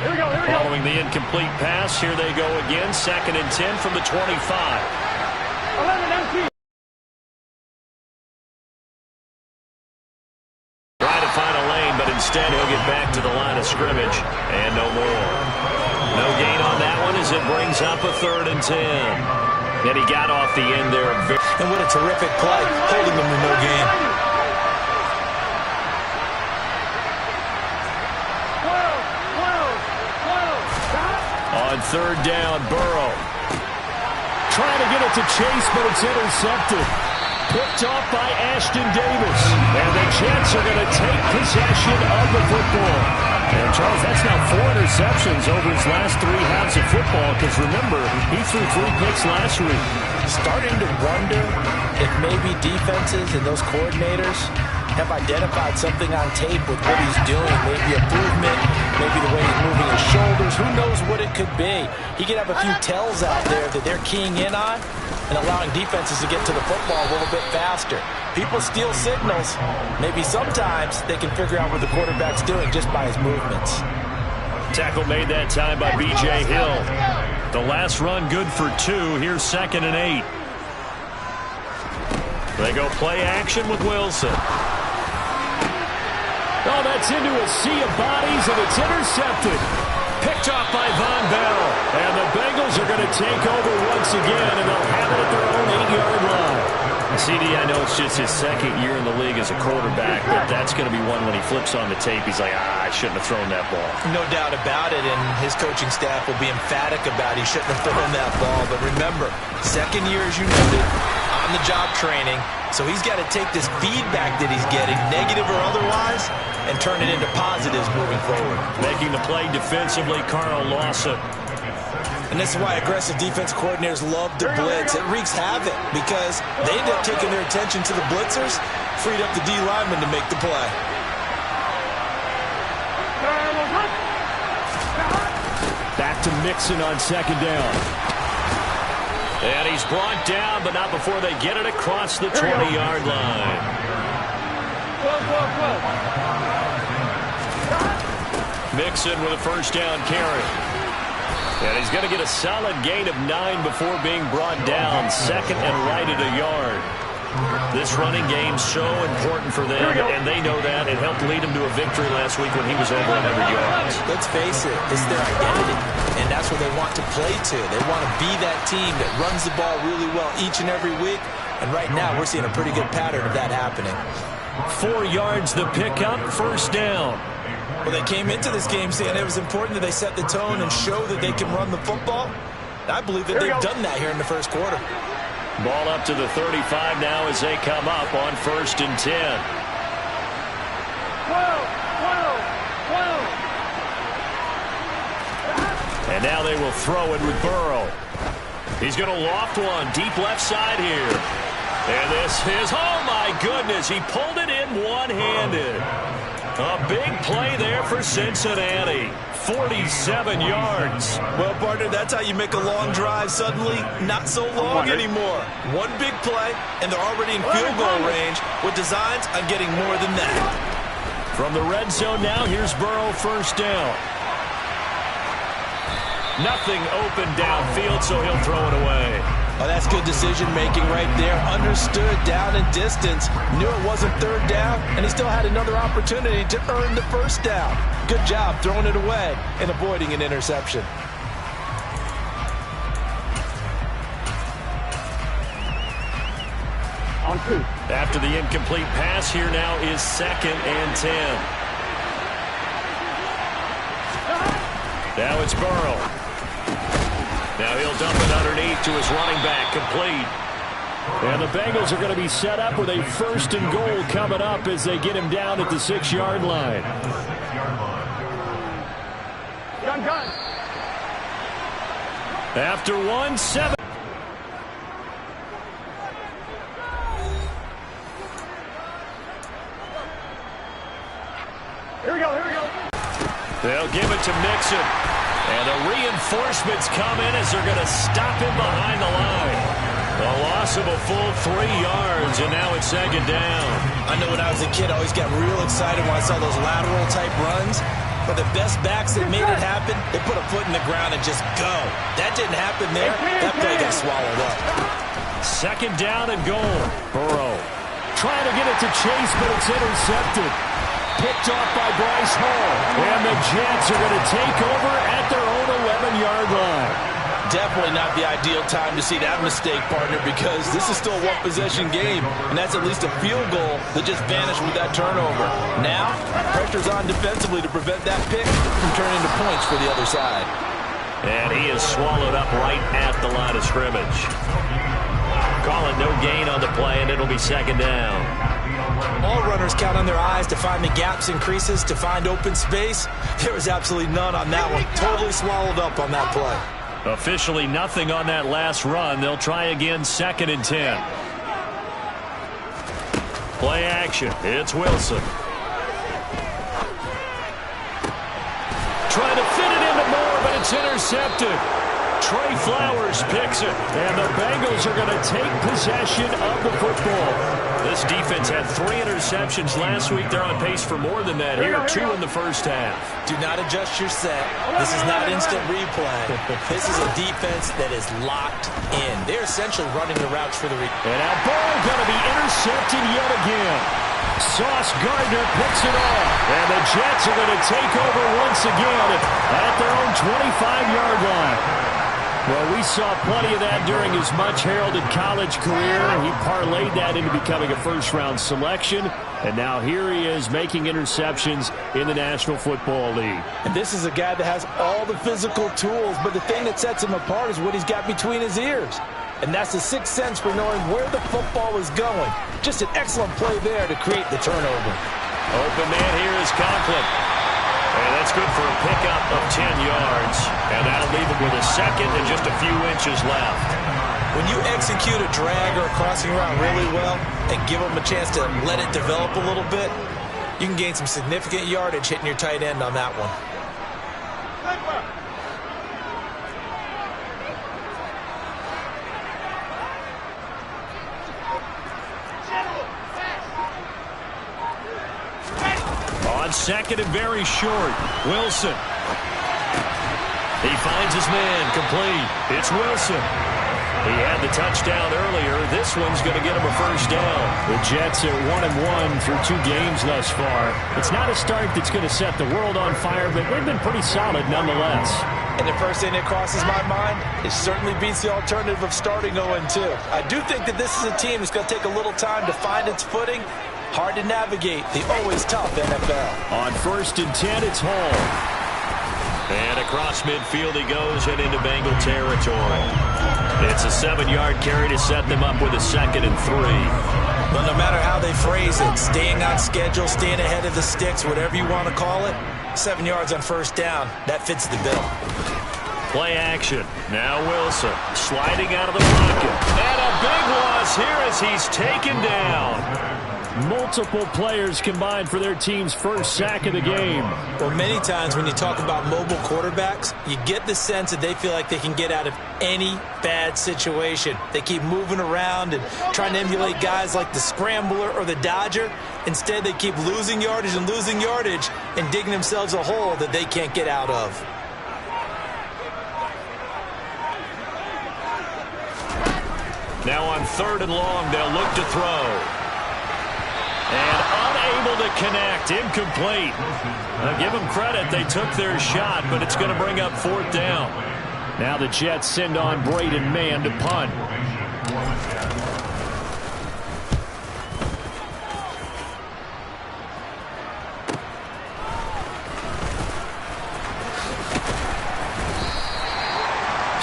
Following the incomplete pass, here they go again. 2nd and 10 from the 25. Trying to find a lane, but instead he'll get back to the line of scrimmage. And no more. No gain on that one as it brings up a 3rd and 10. And he got off the end there. And what a terrific play, holding them to no gain. On 3rd down, Burrow. Trying to get it to Chase, but it's intercepted. Picked off by Ashton Davis. And the Jets are going to take possession of the football. And, Charles, that's now 4 interceptions over his last 3 halves of football. Because, remember, he threw 3 picks last week. Starting to wonder if maybe defenses and those coordinators have identified something on tape with what he's doing. Maybe a movement, maybe the way he's moving his shoulders. Who knows what it could be? He could have a few tells out there that they're keying in on and allowing defenses to get to the football a little bit faster. People steal signals. Maybe sometimes they can figure out what the quarterback's doing just by his movements. Tackle made that time by B.J. Hill. The last run good for 2. Here's 2nd and 8. They go play action with Wilson. Oh, that's into a sea of bodies, and it's intercepted. Picked off by Von Bell. And the Bengals are going to take over once again, and they'll have it at their own 8-yard line. CD, I know it's just his 2nd year in the league as a quarterback, but that's going to be one when he flips on the tape. He's like, I shouldn't have thrown that ball. No doubt about it, and his coaching staff will be emphatic about he shouldn't have thrown that ball. But remember, 2nd year, as you noted, on-the-job training. So he's got to take this feedback that he's getting, negative or otherwise, and turn it into positives moving forward. Making the play defensively, Carl Lawson. And this is why aggressive defense coordinators love to blitz. It wreaks havoc because they end up taking their attention to the blitzers, freed up the D lineman to make the play. Back to Mixon on 2nd down. And he's brought down, but not before they get it across the 20-yard line. Mixon with a 1st down carry. And he's going to get a solid gain of 9 before being brought down. 2nd and right at a yard. This running game's so important for them, and they know that. It helped lead them to a victory last week when he was over 100 yards. Let's face it, it's their identity, and that's what they want to play to. They want to be that team that runs the ball really well each and every week, and right now we're seeing a pretty good pattern of that happening. 4 yards the pickup, 1st down. Well, they came into this game saying it was important that they set the tone and show that they can run the football. I believe that they've done that here in the 1st quarter. Ball up to the 35 now as they come up on 1st and 10. And now they will throw it with Burrow. He's going to loft one deep left side here. And this is, oh my goodness, he pulled it in one-handed. A big play there for Cincinnati. 47 yards. Well, partner, that's how you make a long drive suddenly not so long anymore. One big play, and they're already in field goal range with designs on getting more than that. From the red zone now, here's Burrow, 1st down. Nothing open downfield, so he'll throw it away. Oh, that's good decision-making right there. Understood down and distance. Knew it wasn't 3rd down, and he still had another opportunity to earn the 1st down. Good job throwing it away and avoiding an interception. On 2. After the incomplete pass, here now is 2nd and 10. Now it's Burrow. Now he'll dump it underneath to his running back, complete. And the Bengals are going to be set up with a 1st and goal coming up as they get him down at the 6-yard line. Gun. After 1-7. Here we go. They'll give it to Mixon. And the reinforcements come in as they're going to stop him behind the line. A loss of a full 3 yards, and now it's 2nd down. I know when I was a kid, I always got real excited when I saw those lateral-type runs. are the best backs that made it happen. They put a foot in the ground and just go. That didn't happen there. That play got swallowed up. Second down and goal. Burrow trying to get it to Chase, but it's intercepted. Picked off by Bryce Hall. And the Jets are going to take over at their own 11-yard line. Definitely not the ideal time to see that mistake, partner, because this is still a one-possession game, and that's at least a field goal that just vanished with that turnover. Now, pressure's on defensively to prevent that pick from turning into points for the other side. And he is swallowed up right at the line of scrimmage. Calling no gain on the play, and it'll be second down. All runners count on their eyes to find the gaps and creases, to find open space. There was absolutely none on that one. Totally swallowed up on that play. Officially nothing on that last run. They'll try again, second and 10. Play action. It's Wilson. Trying to fit it into Moore, but it's intercepted. Trey Flowers picks it, and the Bengals are going to take possession of the football. This defense had 3 interceptions last week. They're on pace for more than that here, 2 in the first half. Do not adjust your set. This is not instant replay. This is a defense that is locked in. They're essentially running the routes for the And now Burrow going to be intercepted yet again. Sauce Gardner picks it off. And the Jets are going to take over once again at their own 25-yard line. Well, we saw plenty of that during his much-heralded college career. He parlayed that into becoming a first-round selection. And now here he is making interceptions in the National Football League. And this is a guy that has all the physical tools, but the thing that sets him apart is what he's got between his ears. And that's the sixth sense for knowing where the football is going. Just an excellent play there to create the turnover. Open man here is Conklin. And that's good for a pickup of 10 yards. And that'll leave him with a second and just a few inches left. When you execute a drag or a crossing route really well and give them a chance to let it develop a little bit, you can gain some significant yardage hitting your tight end on that one. Second and very short. Wilson. He finds his man. Complete. It's Wilson. He had the touchdown earlier. This one's going to get him a first down. The Jets are 1-1 through 2 games thus far. It's not a start that's going to set the world on fire, but they've been pretty solid nonetheless. And the first thing that crosses my mind, it certainly beats the alternative of starting 0-2. I do think that this is a team that's going to take a little time to find its footing. Hard to navigate the always tough NFL. On first and 10, it's Hall. And across midfield he goes and into Bengal territory. It's a 7-yard carry to set them up with a second and 3. Well, no matter how they phrase it, staying on schedule, staying ahead of the sticks, whatever you want to call it, 7 yards on first down, that fits the bill. Play action. Now Wilson sliding out of the pocket. And a big loss here as he's taken down. Multiple players combined for their team's first sack of the game. Well, many times when you talk about mobile quarterbacks, you get the sense that they feel like they can get out of any bad situation. They keep moving around and trying to emulate guys like the Scrambler or the Dodger. Instead, they keep losing yardage and digging themselves a hole that they can't get out of. Now on third and long, they'll look to throw. And unable to connect, incomplete. Now give them credit, they took their shot, but it's going to bring up fourth down. Now the Jets send on Braden Mann to punt.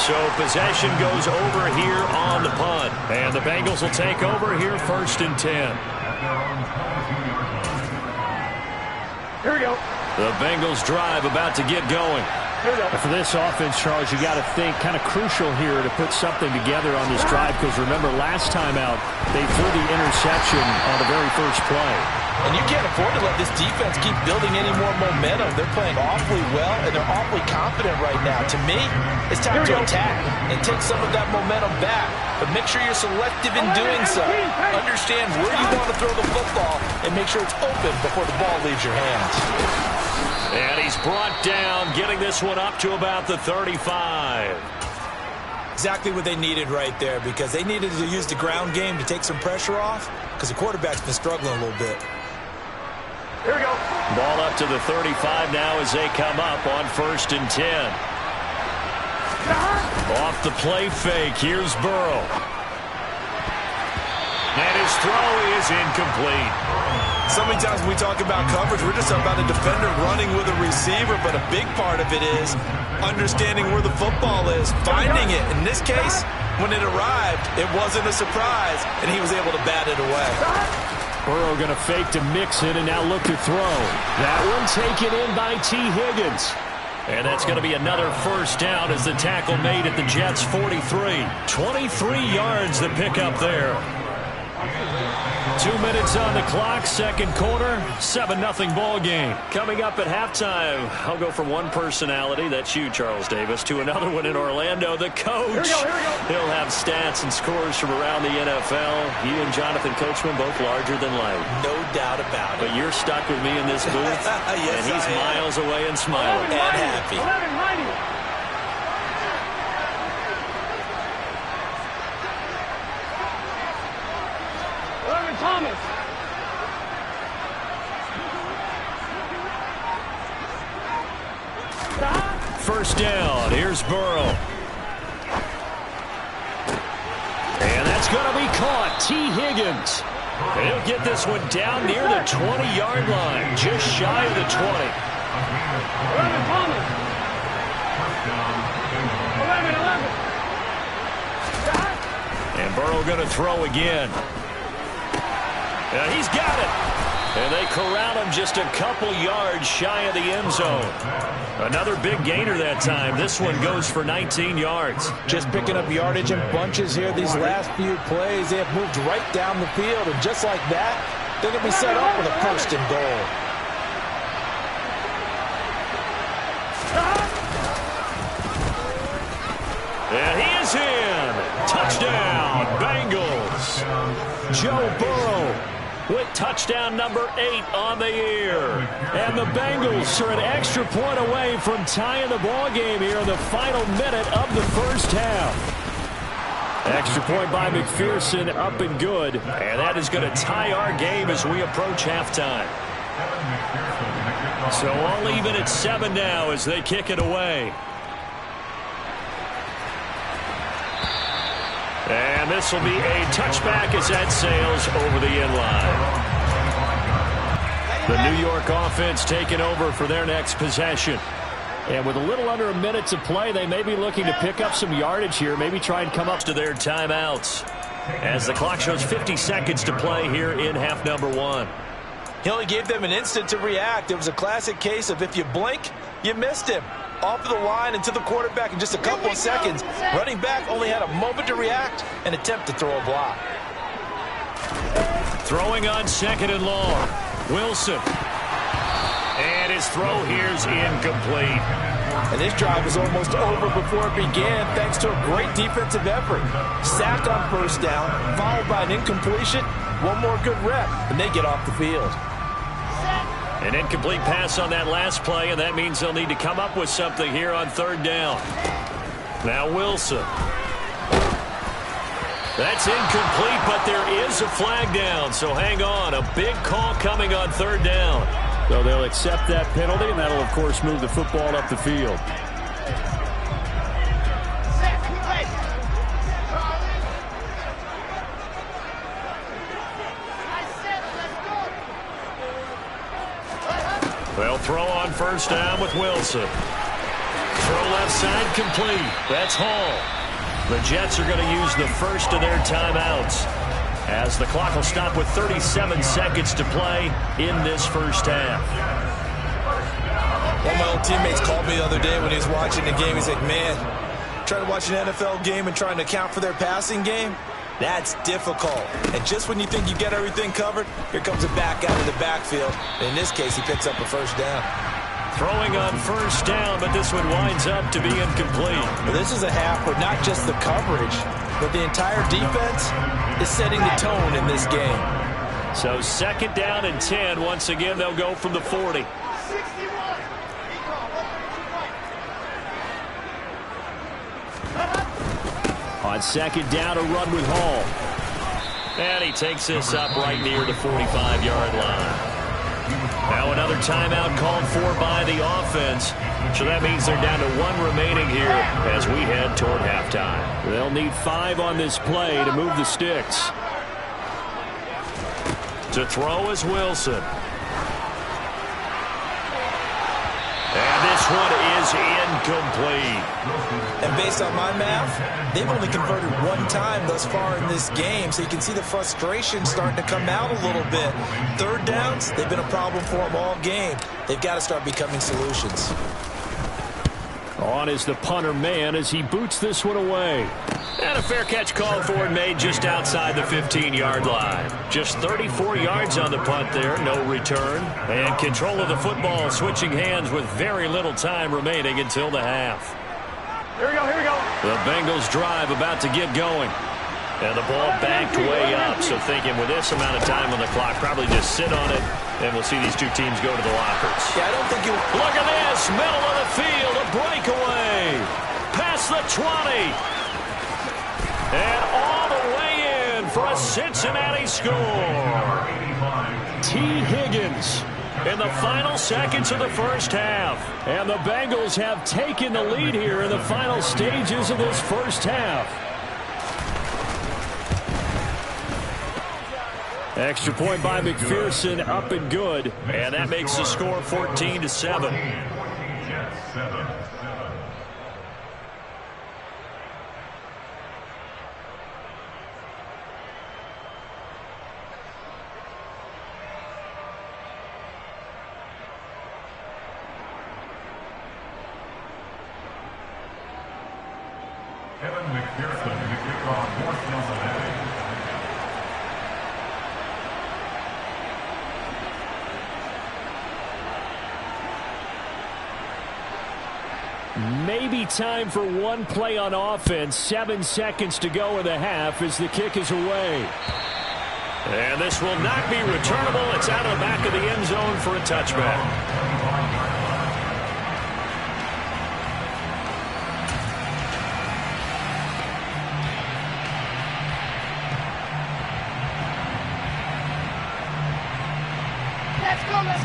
So possession goes over here on the punt. And the Bengals will take over here first and 10. Here we go. The Bengals drive about to get going. For this offense, Charles, you got to think kind of crucial here to put something together on this drive, because remember last time out they threw the interception on the very first play. And you can't afford to let this defense keep building any more momentum. They're playing awfully well, and they're awfully confident right now. To me, it's time to attack and take some of that momentum back. But make sure you're selective in doing so. Understand where you want to throw the football and make sure it's open before the ball leaves your hands. And he's brought down, getting this one up to about the 35. Exactly what they needed right there, because they needed to use the ground game to take some pressure off, because the quarterback's been struggling a little bit. Here we go. Ball up to the 35 now as they come up on 1st and 10. Off the play fake, here's Burrow. And his throw is incomplete. So many times when we talk about coverage, we're just about a defender running with a receiver, but a big part of it is understanding where the football is, finding it. In this case, when it arrived, it wasn't a surprise, and he was able to bat it away. Burrow going to fake to Mixon and now look to throw. That one taken in by T. Higgins. And that's going to be another first down as the tackle made at the Jets' 43. 23 yards the pickup there. 2 minutes on the clock, second quarter, 7-0 ball game. Coming up at halftime, I'll go from one personality, that's you, Charles Davis, to another one in Orlando, the coach. Here we go. He'll have stats and scores from around the NFL. He and Jonathan Coachman both larger than life. No doubt about it. But you're stuck with me in this booth, yes, and he's miles away and smiling. And happy. Thomas. First down, here's Burrow. And that's going to be caught. T. Higgins. He'll get this one down near the 20-yard line, just shy of the 20. 11 Thomas. 11. And Burrow going to throw again. And he's got it. And they corral him just a couple yards shy of the end zone. Another big gainer that time. This one goes for 19 yards. Just picking up yardage in bunches here. These last few plays, they have moved right down the field. And just like that, they're going to be set up with a first and goal. And he is in. Touchdown, Bengals. Joe Burrow with touchdown number 8 on the year. And the Bengals are an extra point away from tying the ball game here in the final minute of the first half. Extra point by McPherson, up and good. And that is going to tie our game as we approach halftime. So all even at 7 now as they kick it away. And this will be a touchback as that sails over the end line. The New York offense taking over for their next possession. And with a little under a minute to play, they may be looking to pick up some yardage here, maybe try and come up to their timeouts. As the clock shows 50 seconds to play here in half number 1. He only gave them an instant to react. It was a classic case of if you blink, you missed him. Off of the line and to the quarterback in just a couple of seconds. Running back only had a moment to react and attempt to throw a block. Throwing on 2nd and long. Wilson. And his throw here's incomplete. And this drive was almost over before it began thanks to a great defensive effort. Sacked on first down, followed by an incompletion. One more good rep, and they get off the field. An incomplete pass on that last play, and that means they'll need to come up with something here on 3rd down. Now Wilson. That's incomplete, but there is a flag down, so hang on. A big call coming on 3rd down. So they'll accept that penalty, and that'll, of course, move the football up the field. They'll throw on 1st down with Wilson. Throw left side complete. That's Hall. The Jets are going to use the first of their timeouts as the clock will stop with 37 seconds to play in this first half. One of my old teammates called me the other day when he was watching the game. He's like, man, trying to watch an NFL game and trying to account for their passing game, that's difficult. And just when you think you get everything covered, here comes a back out of the backfield. And in this case, he picks up a first down. Throwing on 1st down, but this one winds up to be incomplete. Well, this is a half where not just the coverage, but the entire defense is setting the tone in this game. So 2nd down and 10. Once again, they'll go from the 40. On second down, a run with Hall. And he takes this up right near the 45-yard line. Now another timeout called for by the offense. So that means they're down to 1 remaining here as we head toward halftime. They'll need 5 on this play to move the sticks. To throw is Wilson. And this one is incomplete. And based on my math, they've only converted 1 time thus far in this game, so you can see the frustration starting to come out a little bit. Third downs, they've been a problem for them all game. They've got to start becoming solutions. On is the punter man as he boots this one away. And a fair catch called for and made just outside the 15-yard line. Just 34 yards on the punt there, no return. And control of the football switching hands with very little time remaining until the half. Here we go, here we go. The Bengals drive about to get going. And the ball backed way up, so thinking with this amount of time on the clock, probably just sit on it, and we'll see these 2 teams go to the lockers. Yeah, I don't think you... Look at this, middle of the field, a breakaway. Past the 20. And all the way in for a Cincinnati score. T. Higgins in the final seconds of the first half. And the Bengals have taken the lead here in the final stages of this first half. Extra point by McPherson, up and good. And that makes the score 14-7. Kevin McPherson to kick off North Cincinnati. Maybe time for 1 play on offense. 7 seconds to go in the half as the kick is away. And this will not be returnable. It's out of the back of the end zone for a touchback.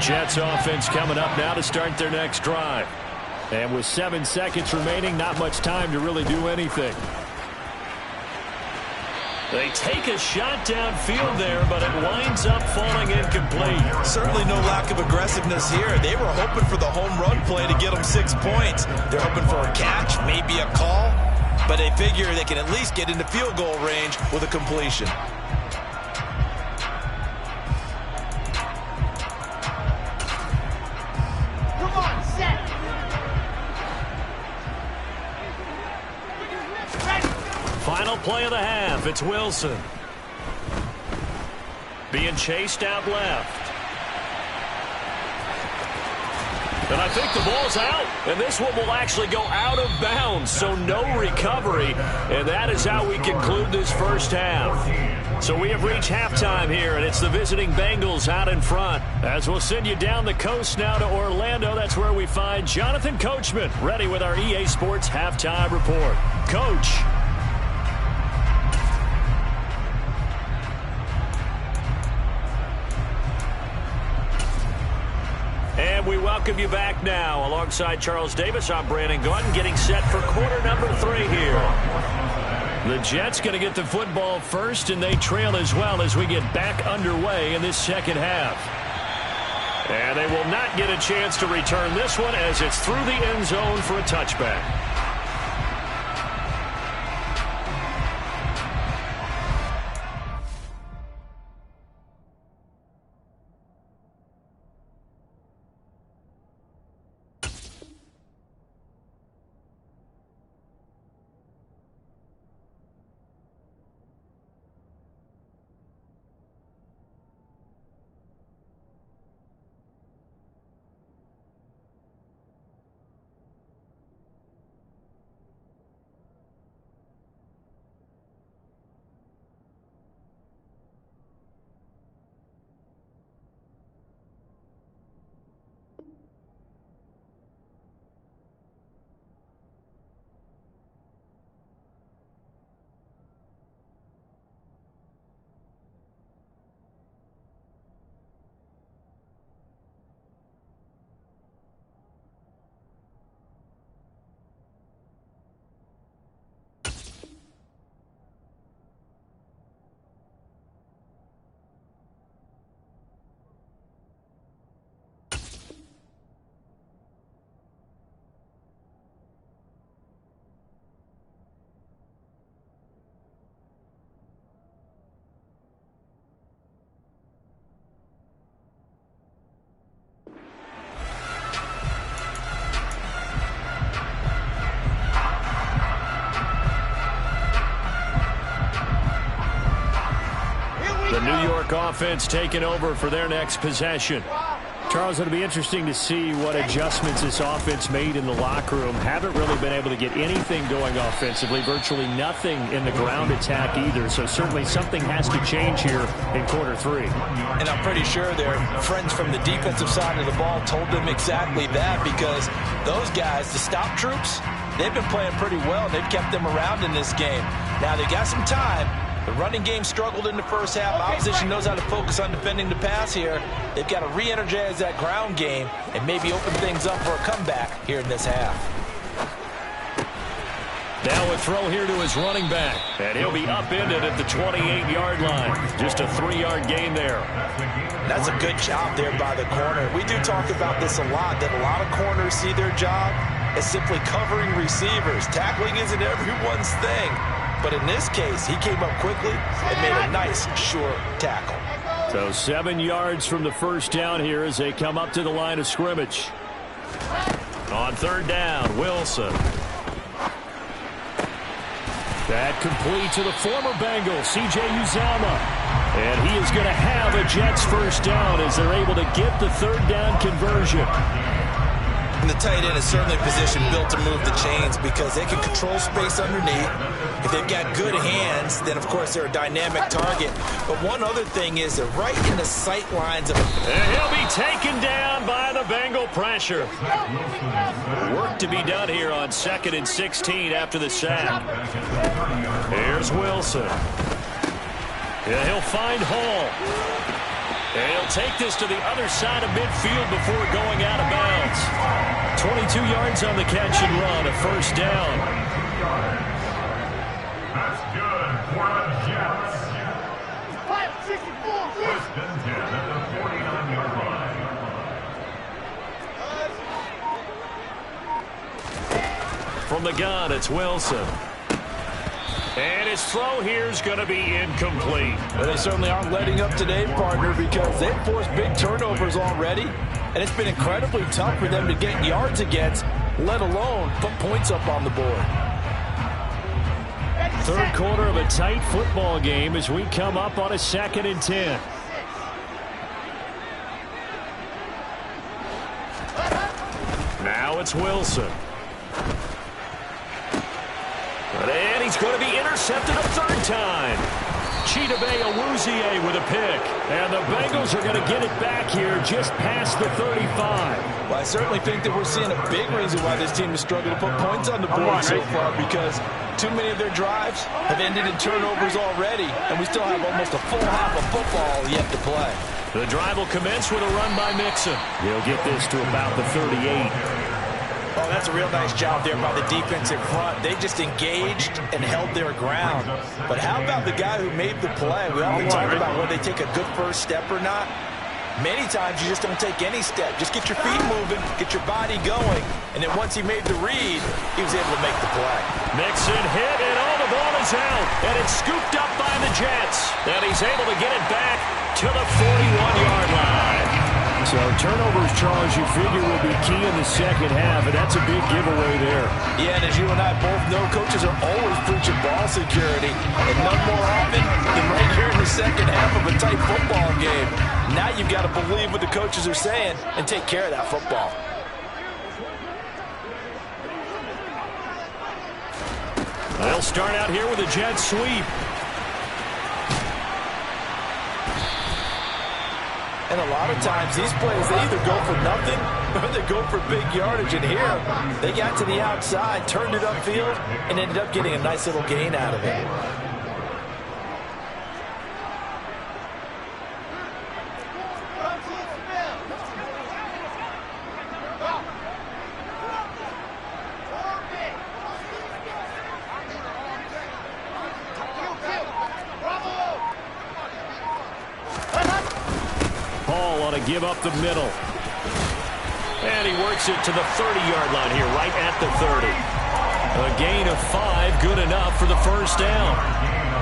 Jets offense coming up now to start their next drive. And with 7 seconds remaining, not much time to really do anything. They take a shot downfield there, but it winds up falling incomplete. Certainly no lack of aggressiveness here. They were hoping for the home run play to get them 6 points. They're hoping for a catch, maybe a call, but they figure they can at least get into field goal range with a completion. Final play of the half. It's Wilson. Being chased out left. And I think the ball's out. And this one will actually go out of bounds, so no recovery. And that is how we conclude this first half. So we have reached halftime here, and it's the visiting Bengals out in front. As we'll send you down the coast now to Orlando, that's where we find Jonathan Coachman, ready with our EA Sports Halftime Report. Coach. And we welcome you back now. Alongside Charles Davis, I'm Brandon Gaudin, getting set for quarter number 3 here. The Jets going to get the football first, and they trail as well as we get back underway in this second half. And they will not get a chance to return this one as it's through the end zone for a touchback. The New York offense taking over for their next possession. Charles, it'll be interesting to see what adjustments this offense made in the locker room. Haven't really been able to get anything going offensively, virtually nothing in the ground attack either. So certainly something has to change here in quarter three. And I'm pretty sure their friends from the defensive side of the ball told them exactly that, because those guys, the stop troops, they've been playing pretty well. They've kept them around in this game. Now they got some time. The running game struggled in the first half. Opposition knows how to focus on defending the pass here. They've got to re-energize that ground game and maybe open things up for a comeback here in this half. Now a throw here to his running back. And he'll be upended at the 28-yard line. Just a 3-yard gain there. That's a good job there by the corner. We do talk about this a lot, that a lot of corners see their job as simply covering receivers. Tackling isn't everyone's thing. But in this case, he came up quickly and made a nice, sure tackle. So 7 yards from the first down here as they come up to the line of scrimmage. On third down, Wilson. That complete to the former Bengal, C.J. Uzomah. And he is going to have a Jets first down as they're able to get the third down conversion. And the tight end is certainly a position built to move the chains because they can control space underneath. If they've got good hands, then of course they're a dynamic target. But one other thing is they're right in the sight lines of... And he'll be taken down by the Bengal pressure. Work to be done here on 2nd and 16 after the sack. Here's Wilson. Yeah, he'll find Hall. And he'll take this to the other side of midfield before going out of bounds. 22 yards on the catch and run, a first down. That's good for the Jets. First and 10 at the 49-yard line. From the gun, it's Wilson. And his throw here is going to be incomplete. Well, they certainly aren't letting up today, partner, because they've forced big turnovers already. And it's been incredibly tough for them to get yards against, let alone put points up on the board. Third quarter of a tight football game as we come up on a 2nd and 10. Now it's Wilson. And he's going to be intercepted a third time. Chidobe Awuzie with a pick. And the Bengals are going to get it back here just past the 35. Well, I certainly think that we're seeing a big reason why this team has struggled to put points on the board so far, because too many of their drives have ended in turnovers already, and we still have almost a full half of football yet to play. The drive will commence with a run by Mixon. He'll get this to about the 38. Oh, that's a real nice job there by the defense in front. They just engaged and held their ground. But how about the guy who made the play? We often talk about whether they take a good first step or not. Many times you just don't take any step. Just get your feet moving, get your body going, and then once he made the read, he was able to make the play. Mixon hit, and all the ball is out, and it's scooped up by the Jets. And he's able to get it back to the 41-yard line. So turnovers, Charles, you figure will be key in the second half, and that's a big giveaway there. Yeah, and as you and I both know, coaches are always preaching ball security, and none more often than right here in the second half of a tight football game. Now you've got to believe what the coaches are saying and take care of that football. They'll start out here with a jet sweep. And a lot of times these plays, they either go for nothing or they go for big yardage. And here, they got to the outside, turned it upfield, and ended up getting a nice little gain out of it. Give up the middle. And he works it to the 30-yard line here, right at the 30. A gain of 5, good enough for the first down.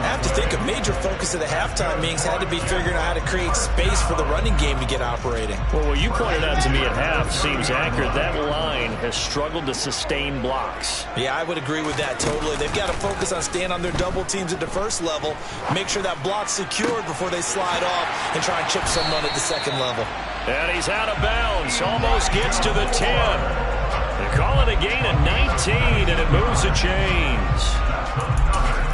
I have to think a major focus of the halftime meetings had to be figuring out how to create space for the running game to get operating. Well, what you pointed out to me at half seems accurate. That line has struggled to sustain blocks. Yeah, I would agree with that totally. They've got to focus on staying on their double teams at the first level, make sure that block's secured before they slide off and try and chip someone at the second level. And he's out of bounds, almost gets to the 10. They call it a gain of 19, and it moves the chains.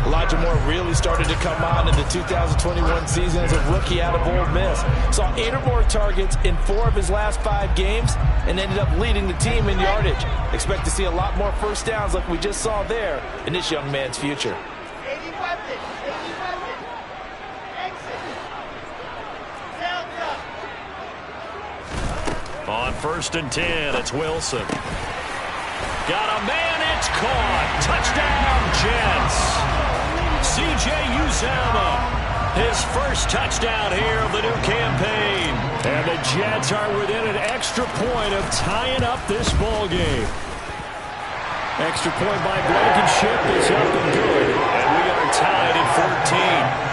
Elijah Moore really started to come on in the 2021 season as a rookie out of Ole Miss. Saw 8 or more targets in 4 of his last 5 games and ended up leading the team in yardage. Expect to see a lot more first downs like we just saw there in this young man's future. On 1st and 10, it's Wilson. Got a man, it's caught. Touchdown, Jets. C.J. Uzomah, his first touchdown here of the new campaign. And the Jets are within an extra point of tying up this ball game. Extra point by Blankenship is up and good. And we are tied at 14.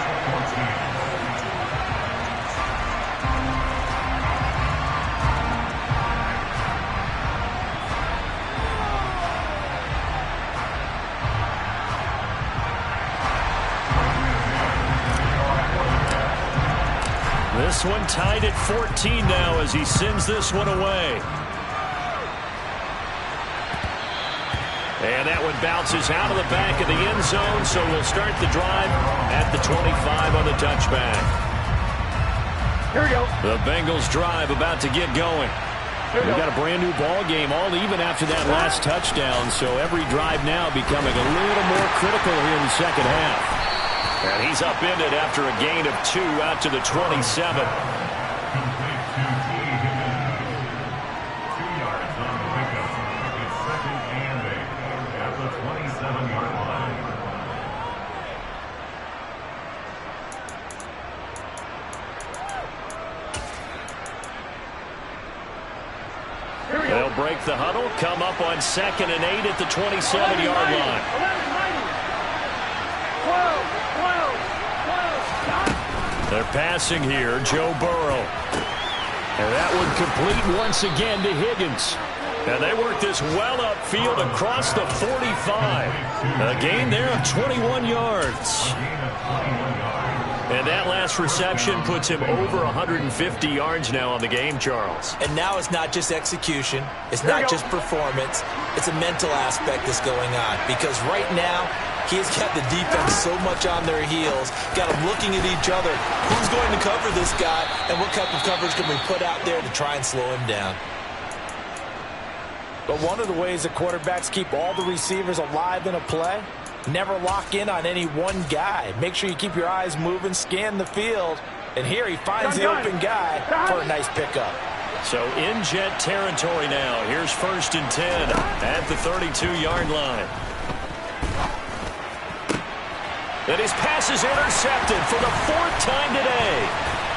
This one tied at 14 now as he sends this one away. And that one bounces out of the back of the end zone, so we'll start the drive at the 25 on the touchback. Here we go. The Bengals drive about to get going. We've got a brand new ball game, all even after that last touchdown, so every drive now becoming a little more critical here in the second half. And he's upended after a gain of 2 out to the 27. Complete to T. Higgins. 2 yards on the pickup. It's 2nd and 8 at the 27-yard line. They'll break the huddle, come up on 2nd and 8 at the 27-yard line. They're passing here, Joe Burrow. And that one complete once again to Higgins. And they work this well upfield across the 45. A gain there of 21 yards. And that last reception puts him over 150 yards now on the game, Charles. And now it's not just execution. It's not just performance. It's a mental aspect that's going on. Because right now, he's got the defense so much on their heels, got them looking at each other. Who's going to cover this guy, and what type of coverage can we put out there to try and slow him down? But one of the ways that quarterbacks keep all the receivers alive in a play, never lock in on any one guy. Make sure you keep your eyes moving, scan the field, and here he finds the open guy for a nice pickup. So in Jet territory now. Here's 1st and 10 at the 32-yard line. And his pass is intercepted for the 4th time today.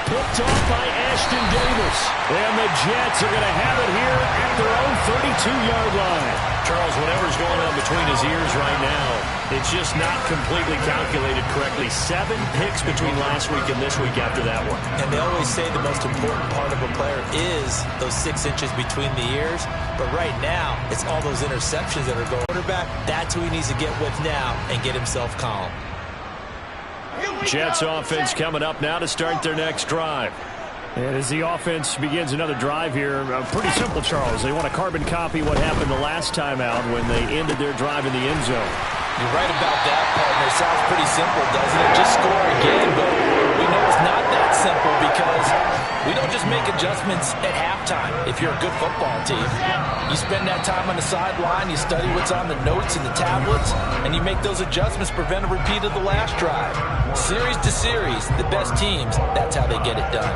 Picked off by Ashton Davis. And the Jets are going to have it here at their own 32-yard line. Charles, whatever's going on between his ears right now, it's just not completely calculated correctly. 7 picks between last week and this week after that one. And they always say the most important part of a player is those 6 inches between the ears. But right now, it's all those interceptions that are going. Quarterback, that's who he needs to get with now and get himself calm. Jets offense coming up now to start their next drive. And as the offense begins another drive here, pretty simple, Charles. They want to carbon copy what happened the last time out when they ended their drive in the end zone. You're right about that, partner. It sounds pretty simple, doesn't it? Just score again, but we know it's not that simple because we don't just make adjustments at halftime. If you're a good football team, you spend that time on the sideline, you study what's on the notes and the tablets, and you make those adjustments, prevent a repeat of the last drive. Series to series, the best teams, that's how they get it done.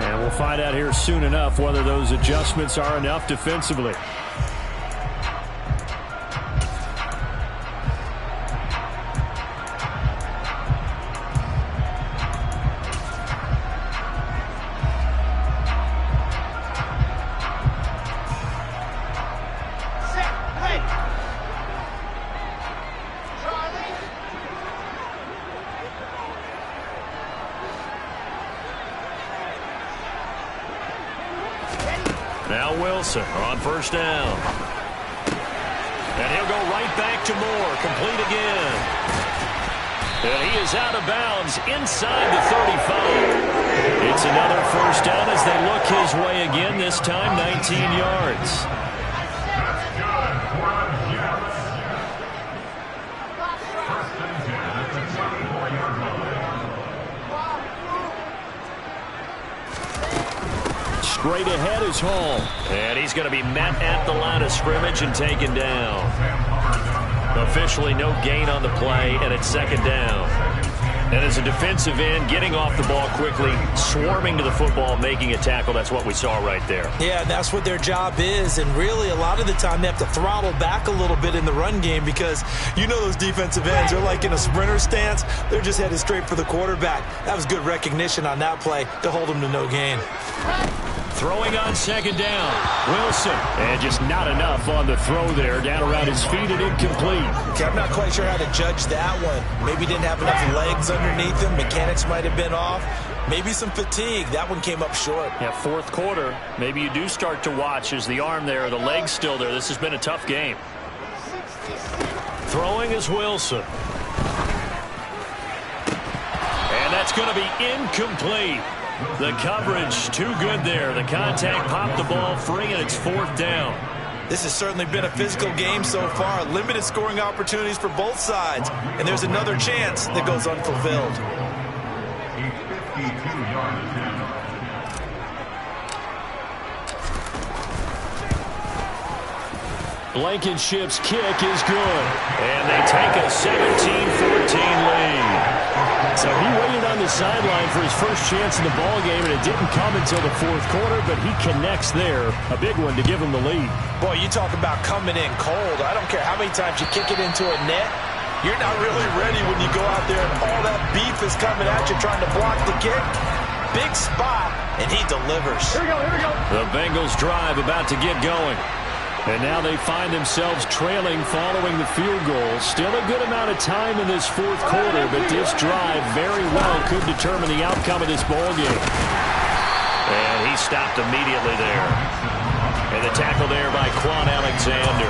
And we'll find out here soon enough whether those adjustments are enough defensively. Wilson on first down. And he'll go right back to Moore. Complete again. And he is out of bounds inside the 35. It's another first down as they look his way again, this time 19 yards. Straight ahead is Hall. And he's going to be met at the line of scrimmage and taken down. Officially no gain on the play, and it's second down. And as a defensive end, getting off the ball quickly, swarming to the football, making a tackle, that's what we saw right there. Yeah, that's what their job is. And really, a lot of the time, they have to throttle back a little bit in the run game because you know those defensive ends, they're like in a sprinter stance. They're just headed straight for the quarterback. That was good recognition on that play to hold them to no gain. Throwing on second down. Wilson. And just not enough on the throw there. Down around his feet and incomplete. Okay, I'm not quite sure how to judge that one. Maybe didn't have enough legs underneath him. Mechanics might have been off. Maybe some fatigue. That one came up short. Yeah, fourth quarter. Maybe you do start to watch as the arm there, the leg's still there. This has been a tough game. Throwing is Wilson. And that's going to be incomplete. The coverage too good there. The contact popped the ball free, and it's fourth down. This has certainly been a physical game so far. Limited scoring opportunities for both sides. And there's another chance that goes unfulfilled. A 52-yard attempt. Blankenship's kick is good. And they take a 17-14 lead. So he waited on the sideline for his first chance in the ball game, and it didn't come until the fourth quarter, but he connects there. A big one to give him the lead. Boy, you talk about coming in cold. I don't care how many times you kick it into a net. You're not really ready when you go out there and all that beef is coming at you trying to block the kick. Big spot, and he delivers. Here we go, here we go. The Bengals drive about to get going. And now they find themselves trailing following the field goal. Still a good amount of time in this fourth quarter, but this drive very well could determine the outcome of this ball game. And he stopped immediately there. And the tackle there by Quan Alexander.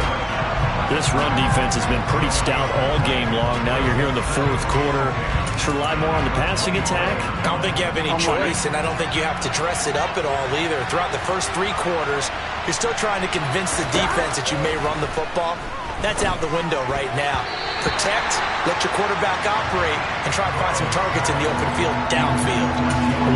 This run defense has been pretty stout all game long. Now you're here in the fourth quarter. Should rely more on the passing attack? I don't think you have any choice, and I don't think you have to dress it up at all either. Throughout the first three quarters, you're still trying to convince the defense that you may run the football. That's out the window right now. Protect, let your quarterback operate, and try to find some targets in the open field downfield.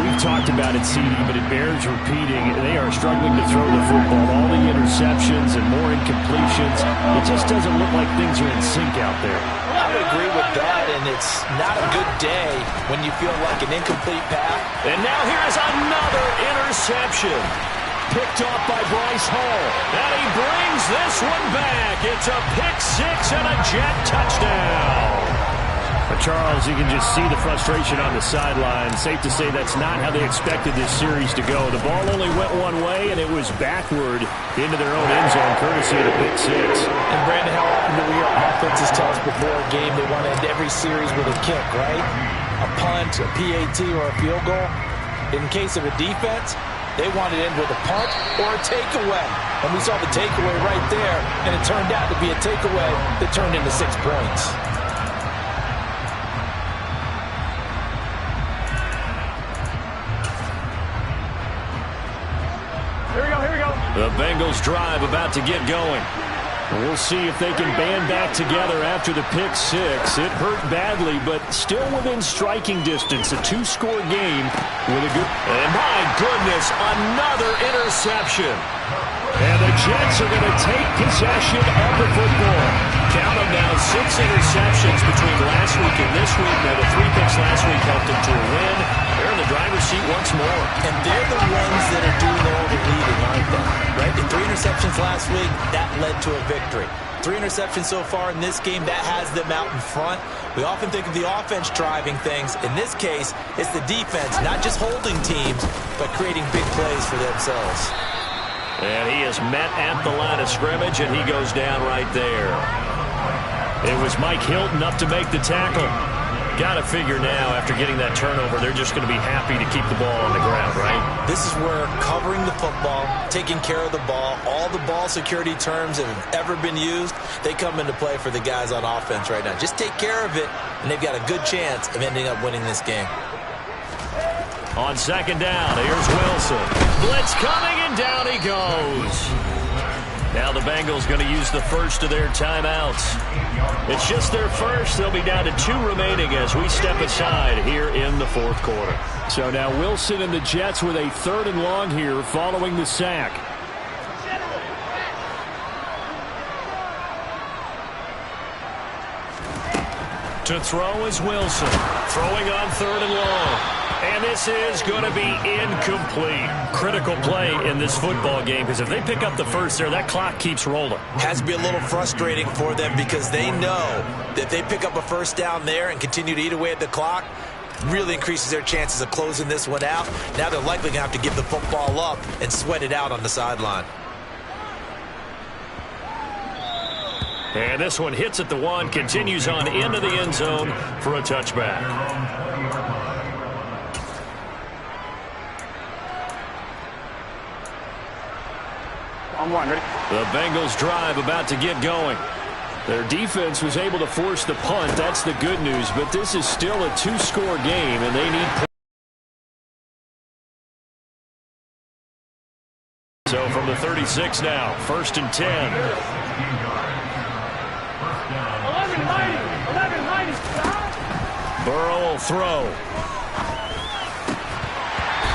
We've talked about it, CD, but it bears repeating. They are struggling to throw the football. All the interceptions and more incompletions. It just doesn't look like things are in sync out there. I would agree with that, and it's not a good day when you feel like an incomplete pass. And now here's another interception. Picked off by Bryce Hall. And he brings this one back. It's a pick six and a Jet touchdown. But Charles, you can just see the frustration on the sideline. Safe to say that's not how they expected this series to go. The ball only went one way, and it was backward into their own end zone, courtesy of the pick six. And Brandon, how often do we hear offenses tell us before a game they want to end every series with a kick, right? A punt, a PAT, or a field goal. In case of a defense, they want to end with a punt or a takeaway. And we saw the takeaway right there, and it turned out to be a takeaway that turned into 6 points. Here we go, here we go. The Bengals drive about to get going. We'll see if they can band back together after the pick six. It hurt badly, but still within striking distance. A two-score game with a good... And my goodness, another interception. And the Jets are going to take possession of the football. Count them now, 6 interceptions between last week and this week. Now, the 3 picks last week helped them to a win. They're in the driver's seat once more. And they're the ones that are doing all the leading, aren't they? Right? The 3 interceptions last week, that led to a victory. 3 interceptions so far in this game, that has them out in front. We often think of the offense driving things. In this case, it's the defense, not just holding teams, but creating big plays for themselves. And he is met at the line of scrimmage, and he goes down right there. It was Mike Hilton up to make the tackle. Got to figure now, after getting that turnover, they're just going to be happy to keep the ball on the ground, right? This is where covering the football, taking care of the ball, all the ball security terms that have ever been used, they come into play for the guys on offense right now. Just take care of it, and they've got a good chance of ending up winning this game. On second down, here's Wilson. Blitz coming, and down he goes. Now the Bengals going to use the first of their timeouts. It's just their first. They'll be down to 2 remaining as we step aside here in the fourth quarter. So now Wilson and the Jets with a 3rd and long here following the sack. To throw is Wilson. Throwing on 3rd and long. And this is going to be incomplete. Critical play in this football game, because if they pick up the first there, that clock keeps rolling. Has to be a little frustrating for them because they know that if they pick up a first down there and continue to eat away at the clock, really increases their chances of closing this one out. Now they're likely going to have to give the football up and sweat it out on the sideline. And this one hits at the 1, continues on into the end zone for a touchback. On 1, ready? The Bengals drive about to get going. Their defense was able to force the punt. That's the good news, but this is still a 2-score game, and they need points. So from the 36 now, 1st and 10. 11, Burrow will throw.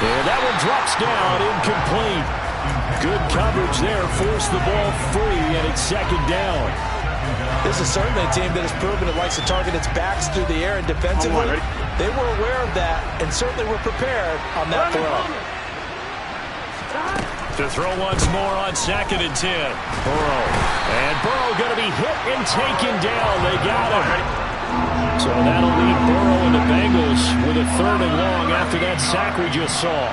And that one drops down, incomplete. Good coverage there, forced the ball free, and it's 2nd down. This is certainly a team that has proven it likes to target its backs through the air and defensively. They were aware of that and certainly were prepared on that throw. To throw once more on 2nd and 10. Burrow. And Burrow going to be hit and taken down. They got him. So that'll leave Burrow and the Bengals with a 3rd and long after that sack we just saw.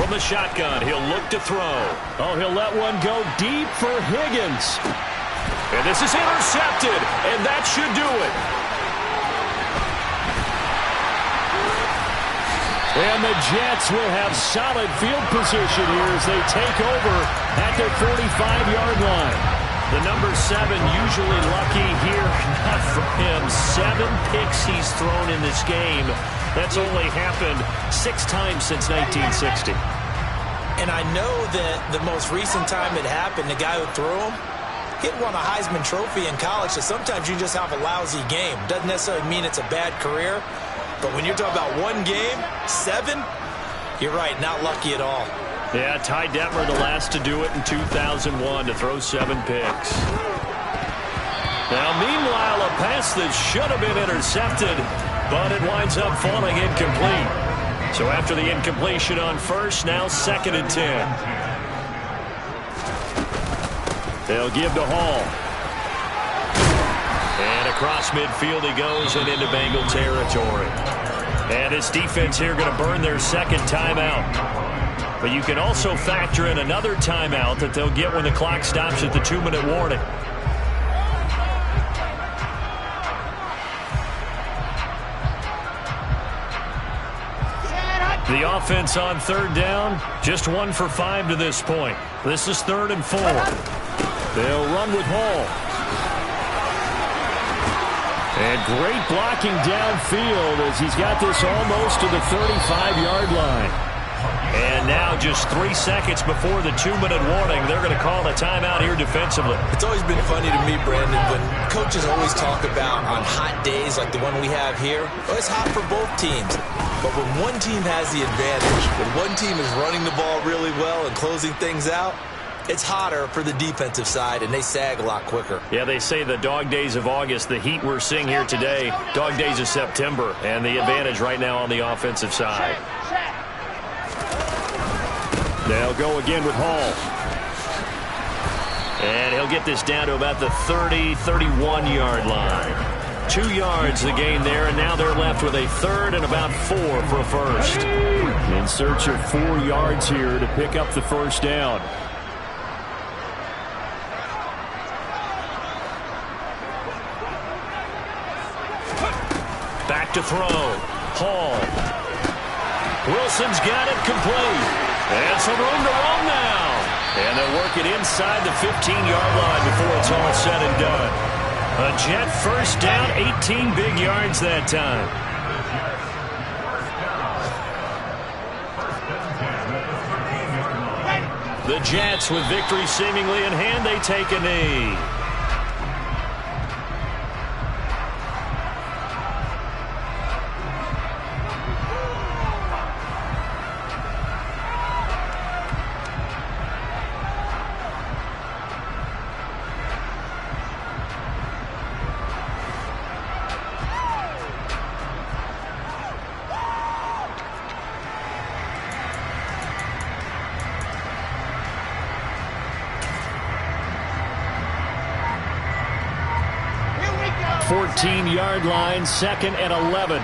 From the shotgun, he'll look to throw. Oh, he'll let one go deep for Higgins. And this is intercepted, and that should do it. And the Jets will have solid field position here as they take over at their 45-yard line. The number 7 usually lucky here, not for him. 7 picks he's thrown in this game. That's only happened 6 times since 1960. And I know that the most recent time it happened, the guy who threw him, he won a Heisman Trophy in college, so sometimes you just have a lousy game. Doesn't necessarily mean it's a bad career, but when you're talking about 1 game, 7, you're right, not lucky at all. Yeah, Ty Detmer, the last to do it in 2001, to throw 7 picks. Now, meanwhile, a pass that should have been intercepted, but it winds up falling incomplete. So after the incompletion on 1st, now 2nd and 10. They'll give to Hall. And across midfield he goes and into Bengal territory. And this defense here going to burn their 2nd timeout. But you can also factor in another timeout that they'll get when the clock stops at the 2-minute warning. The offense on 3rd down, just 1 for 5 to this point. This is 3rd and 4. They'll run with Hall. And great blocking downfield as he's got this almost to the 35-yard line. And now just 3 seconds before the 2-minute warning, they're going to call a timeout here defensively. It's always been funny to me, Brandon, when coaches always talk about on hot days like the one we have here, well, it's hot for both teams. But when one team has the advantage, when one team is running the ball really well and closing things out, it's hotter for the defensive side, and they sag a lot quicker. Yeah, they say the dog days of August, the heat we're seeing here today, dog days of September, and the advantage right now on the offensive side. They'll go again with Hall. And he'll get this down to about the 30, 31-yard line. 2 yards the gain there, and now they're left with a 3rd and about 4 for a first. In search of 4 yards here to pick up the first down. back to throw. Hall. Wilson's got it complete. And some room to roam now. And they'll work it inside the 15-yard line before it's all said and done. A Jet first down, 18 big yards that time. The Jets, with victory seemingly in hand, they take a knee. The 14-yard line, 2nd and 11.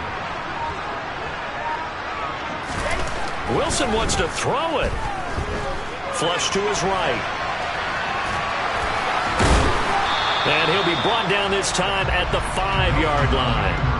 Wilson wants to throw it. Flush to his right. And he'll be brought down this time at the 5-yard line.